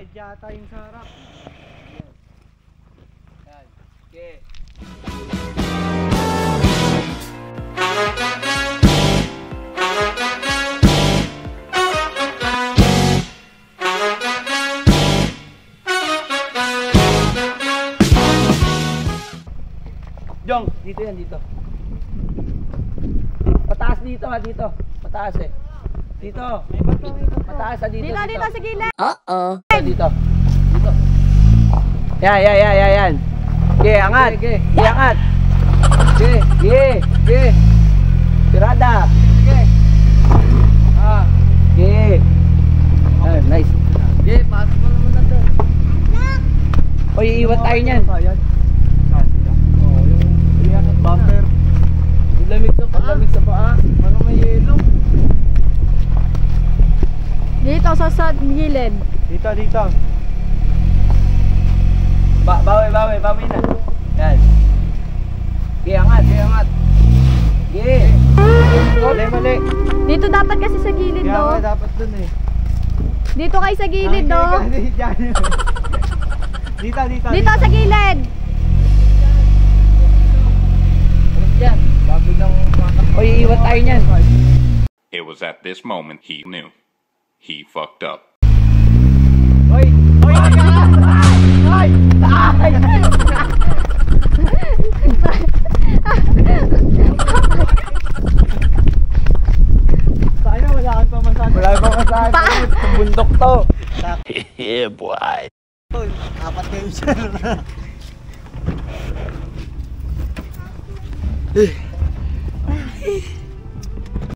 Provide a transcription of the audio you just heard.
Bayad yata yung sa harap. Yan. Okay. Jong, dito yan, dito. Pataas dito ha, dito. Pataas eh. Dito. Pataas ha, dito. Dito sa gilid. Dito. Dito. Yan. Okay, angat. Okay, angat. Okay. Tirada. Okay. Okay. Nice. Okay, pasok mo naman na doon. Oy, iiwan tayo niyan. Bumper. Lamig sa paa. Parang may yelo. Dito sa gilid. Dito. Bawi na. Yan. Okay, angat. Okay. Mali. Dito dapat kasi sa gilid, Kaya do. nga dapat dun eh. Dito kayo sa gilid, do. Dito Dito sa gilid. Yan. Oy, iiwan tayo niyan. It was at this moment he knew. He fucked up. Oy! Tayo, wala kang pamasahe. Wala pa masahe. Bundok to. Yeah, boy. Apat kayo siya.